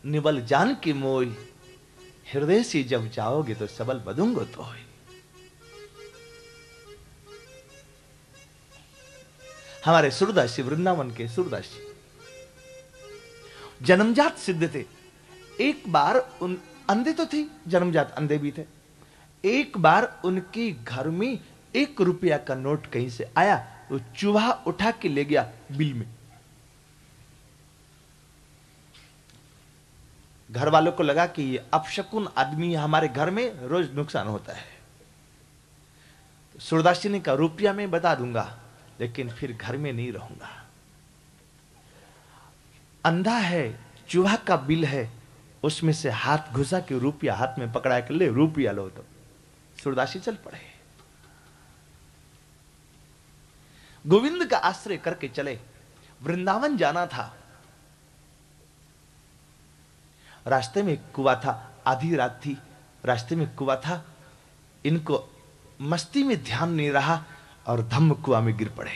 Nibble जान की मोई, हृदय से जब जाओगे तो सबल बदूंगो तो। हमारे सूरदासी, वृंदावन के सूरदासी जन्मजात सिद्ध थे। एक बार उन अंधे तो थे, जन्मजात अंधे भी थे। एक बार उनके घर में 1 रुपया का नोट कहीं से आया, तो चूहा उठा के ले गया बिल में। घर वालों को लगा कि ये अपशकुन आदमी, हमारे घर में रोज नुकसान होता है। तो सूरदास जी ने कहा, रुपया मैं बता दूंगा, लेकिन फिर घर में नहीं रहूंगा। अंधा है, चूहा का बिल है, उसमें से हाथ घुसा के रुपया हाथ में पकड़ा के ले, रुपया लो। तो सूरदास जी चल पड़े, गोविंद का आश्रय करके चले। वृंदावन जाना था। रास्ते में कुआं था, आधी रात थी, रास्ते में कुआं था। इनको मस्ती में ध्यान नहीं रहा और धम्म कुआं में गिर पड़े।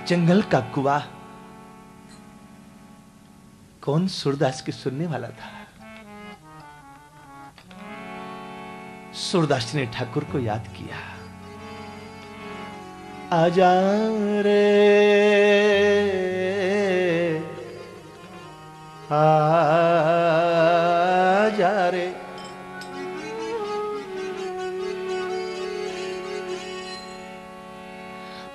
जंगल का कुआं, कौन सूरदास की सुनने वाला था। सूरदास ने ठाकुर को याद किया, आजा रे आजा रे,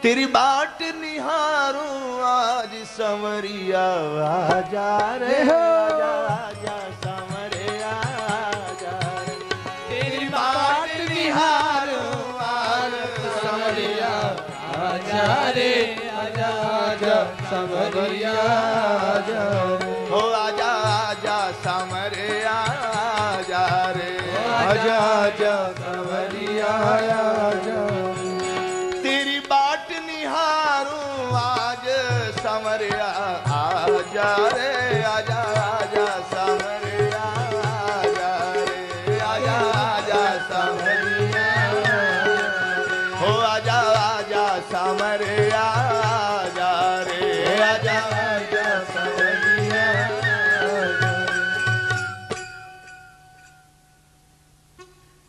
तेरी बाट निहारूं आज संवरिया, आजा रे आजा आजा संवरिया, आजा रे तेरी बाट निहारूं आज संवरिया, आजा रे आजा आजा संवरिया, आजा हो आजा आजा संवरिया, आजा रे आजा आजा संवरिया, आजा समरिया, आजा रे आजा आजा समरिया, आजा रे आजा आजा समरिया, हो आजा आजा समरिया, आजा रे आजा आजा समरिया।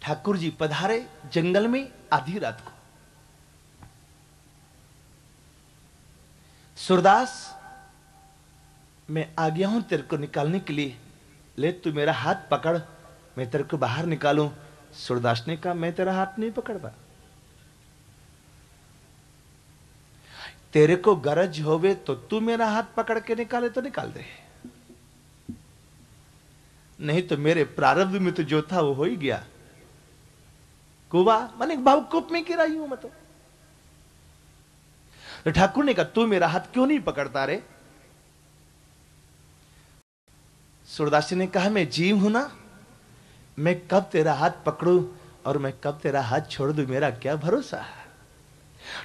ठाकुर जी पधारे जंगल में आधी रात को। सूरदास, मैं आ गया हूं तेरे को निकालने के लिए, ले तू मेरा हाथ पकड़, मैं तेरे को बाहर निकालूं। सूरदास ने कहा, मैं तेरा हाथ नहीं पकड़ता, तेरे को गरज होवे तो तू मेरा हाथ पकड़ के निकाले तो निकाल दे, नहीं तो मेरे प्रारब्ध में तो जो था वो हो ही गया। कुआ माने भावकूप में गिरा हूं मैं तो ठाकुर ने कहा, तू मेरा हाथ क्यों नहीं पकड़ता रे। सूरदास ने कहा, मैं जीव हूं ना, मैं कब तेरा हाथ पकड़ूं और मैं कब तेरा हाथ छोड़ दूं, मेरा क्या भरोसा है।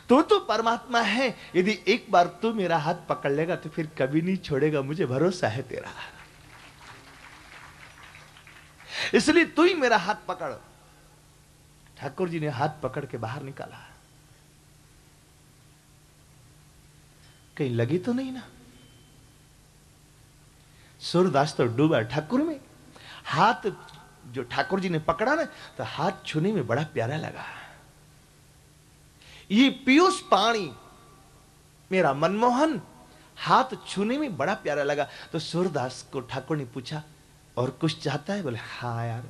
तू तो परमात्मा है, यदि एक बार तू मेरा हाथ पकड़ लेगा तो फिर कभी नहीं छोड़ेगा, मुझे भरोसा है तेरा, इसलिए तू ही मेरा हाथ पकड़। ठाकुर जी ने हाथ पकड़ के बाहर निकाला, कहीं लगी तो नहीं ना। सूरदास तो डूबा ठाकुर में। हाथ जो ठाकुर जी ने पकड़ा ना, तो हाथ छूने में बड़ा प्यारा लगा। ये पीयूष पानी मेरा मनमोहन, हाथ छूने में बड़ा प्यारा लगा। तो सूरदास को ठाकुर ने पूछा, और कुछ चाहता है? बोले, हाँ यार,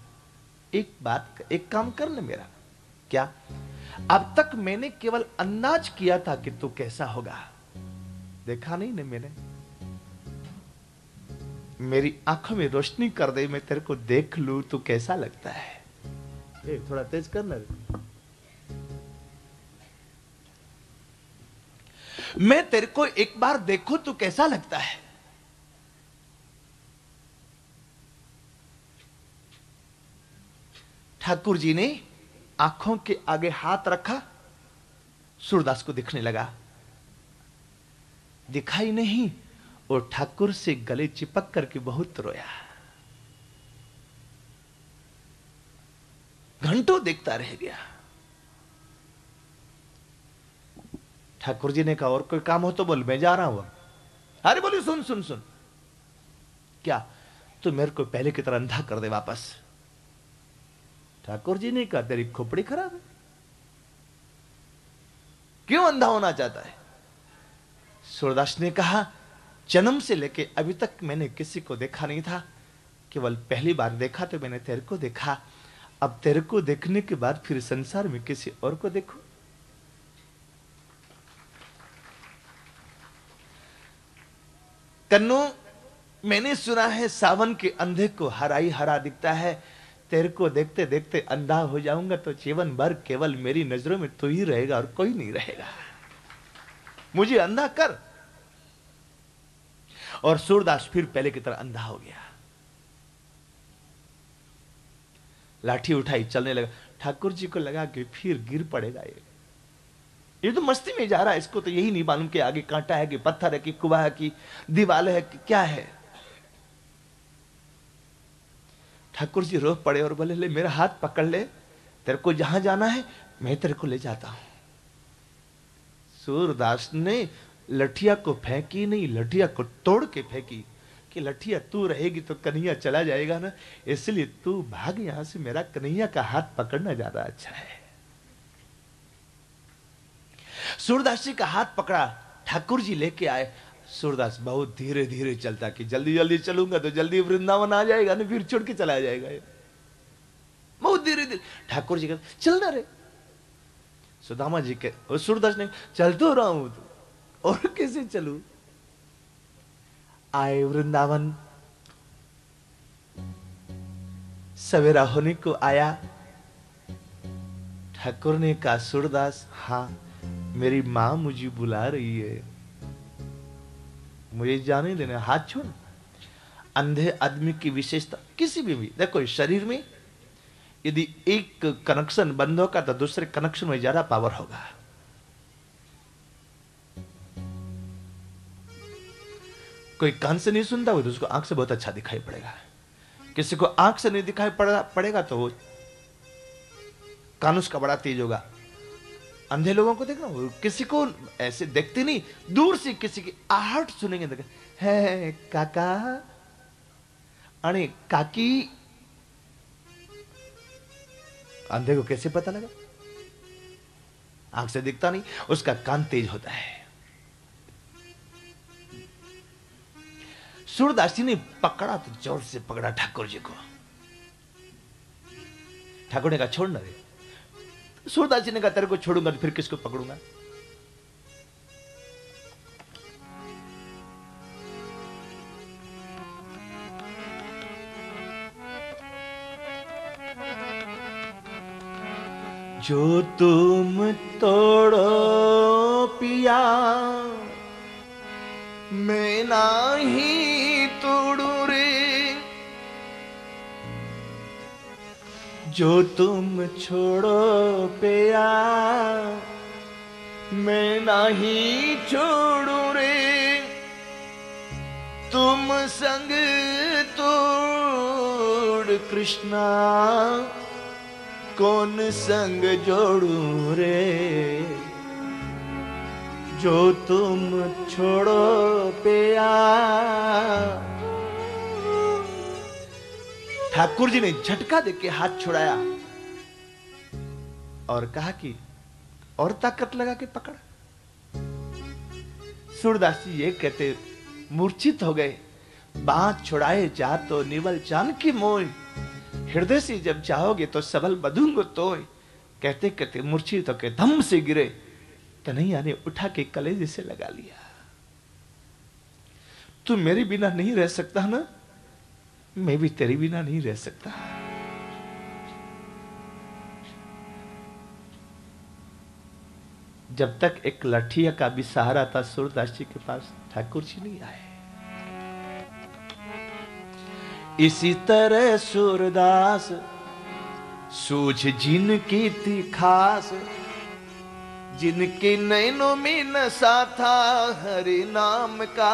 एक बात, एक काम कर ना मेरा। क्या? अब तक मैंने केवल अंदाज किया था कि तू कैसा होगा, देखा नहीं ना मैंने। मेरी आंखों में रोशनी कर दे, मैं तेरे को देख लूं तू कैसा लगता है। थोड़ा तेज करना। मैं तेरे को एक बार देखूं तू कैसा लगता है। ठाकुर जी ने आंखों के आगे हाथ रखा, सूरदास को दिखने लगा, दिखाई नहीं, और ठाकुर से गले चिपक करके बहुत रोया। घंटों देखता रह गया। ठाकुर जी ने कहा और कोई काम हो तो बोल, मैं जा रहा हूं। अरे बोली सुन सुन सुन, क्या तू मेरे को पहले की तरह अंधा कर दे वापस। ठाकुर जी ने कहा तेरी खोपड़ी खराब है, क्यों अंधा होना चाहता है? सूरदास ने कहा जन्म से लेके अभी तक मैंने किसी को देखा नहीं था, केवल पहली बार देखा तो मैंने तेरे को देखा। अब तेरे को देखने के बाद फिर संसार में किसी और को देखूं। कन्नू, मैंने सुना है सावन के अंधे को हरा ही हरा दिखता है। तेरे को देखते देखते अंधा हो जाऊंगा तो जीवन भर केवल मेरी नजरों में तू ही रहेगा और कोई नहीं रहेगा। मुझे अंधा कर। और सूरदास फिर पहले की तरह अंधा हो गया। लाठी उठाई, चलने लगा। ठाकुर जी को लगा कि फिर गिर पड़ेगा ये तो मस्ती में जा रहा है, इसको तो यही नहीं मालूम कि आगे कांटा है कि पत्थर है कि कुआ है कि दीवार है कि क्या है। ठाकुर जी रो पड़े और बोले ले मेरा हाथ पकड़ ले, तेरे को जहां जाना है मैं तेरे को ले जाता हूं। सूरदास ने लठिया को फेंकी नहीं, लठिया को तोड़ के फेंकी कि लठिया तू रहेगी तो कन्हैया चला जाएगा ना, इसलिए तू भाग यहां से, मेरा कन्हैया का हाथ पकड़ना ज्यादा अच्छा है। सूरदास जी का हाथ पकड़ा, ठाकुर जी लेके आए। सूरदास बहुत धीरे धीरे चलता कि जल्दी जल्दी चलूंगा तो जल्दी वृंदावन आ जाएगा ना, फिर छोड़ के चला जाएगा। बहुत धीरे धीरे ठाकुर जी का चलना रे। सुदामा जी के और सूरदास ने चल तो रहा हूं तो और कैसे चलू। आए वृंदावन, सवेरा होने को आया। ठाकुर ने कहा सूरदास, हाँ मेरी मां मुझे बुला रही है, मुझे जाने देना, हाथ छोड़। अंधे आदमी की विशेषता किसी भी देखो, शरीर में यदि एक कनेक्शन बंद होगा तो दूसरे कनेक्शन में ज्यादा पावर होगा। कोई कान से नहीं सुनता हो तो उसको आंख से बहुत अच्छा दिखाई पड़ेगा, किसी को आंख से नहीं दिखाई पड़ेगा तो वो कान उसका बड़ा तेज होगा। अंधे लोगों को देखना, वो किसी को ऐसे देखते नहीं, दूर से किसी की आहट सुनेंगे तो है काका अरे काकी। अंधे को कैसे पता लगा? आंख से दिखता नहीं, उसका कान तेज होता है। सूरदास जी ने पकड़ा तो जोर से पकड़ा ठाकुर जी को। ठाकुर ने कहा छोड़ना रे। सूरदास जी ने कहा तेरे को छोड़ूंगा तो फिर किसको पकड़ूंगा। जो तुम तोड़ो पिया मैं नाही तोड़ू रे, जो तुम छोड़ो पिया मैं नाही छोड़ू रे, तुम संग तोड़ कृष्णा कौन संग जोड़ू रे, जो तुम छोड़ो पिया। ठाकुर जी ने झटका देके हाथ छुड़ाया और कहा कि और ताकत लगा के पकड़। सूरदास जी ये कहते मूर्छित हो गए। बात छुड़ाए जा तो निवल चान की मोय, हृदय से जब चाहोगे तो सबल बधूंगो तोय। कहते कहते मूर्छित होके धम से गिरे। कन्हैया ने उठा के कलेजे से लगा लिया। तू मेरे बिना नहीं रह सकता ना, मैं भी तेरे बिना नहीं रह सकता। जब तक एक लठिया का भी सहारा था सूरदास जी के पास, ठाकुर जी नहीं आए। इसी तरह सूरदास सूझ जिनकी थी खास, जिनके नैनों में नशा था हरि नाम का,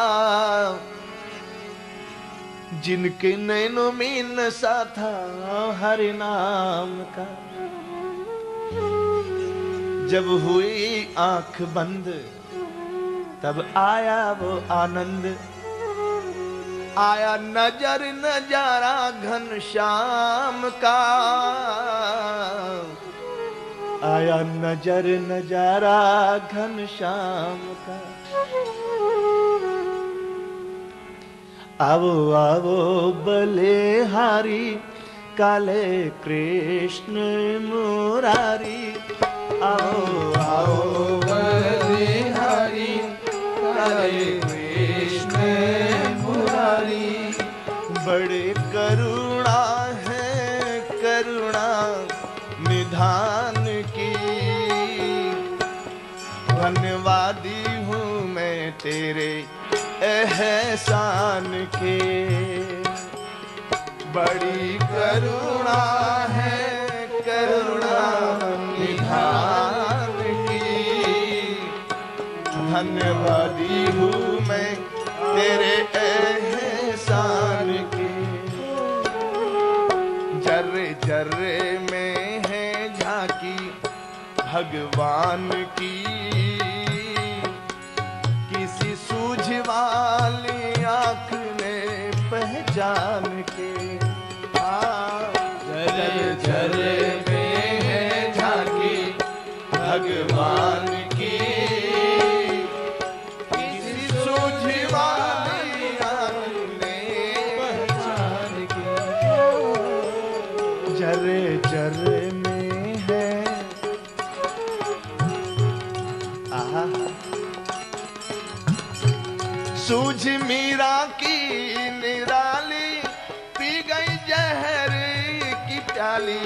जिनके नैनों में नशा था हरि नाम का। जब हुई आंख बंद तब आया वो आनंद, आया नजर नजारा घनश्याम का, आया नजर नजारा घनश्याम का। आवो आवो बलिहारी काले कृष्ण मुरारी, आओ आओ बलिहारी काले कृष्ण मुरारी। बड़े करुणा है करुणा निधान की, धन्यवादी हूँ मैं तेरे एहसान के। बड़ी करुणा है करुणा निधान की, धन्यवादी हूँ मैं तेरे एहसान के। जर्रे जर्रे में है झांकी भगवान की, किसी सूझ वाली आँख ने पहचान के। जर्रे जर्रे में है झांकी भगवान की, किसी सूझ वाली आँख ने पहचान के। जर्रे जर्रे में है आहा सूझ मीरा की निराली, पी गई जहर की प्याली।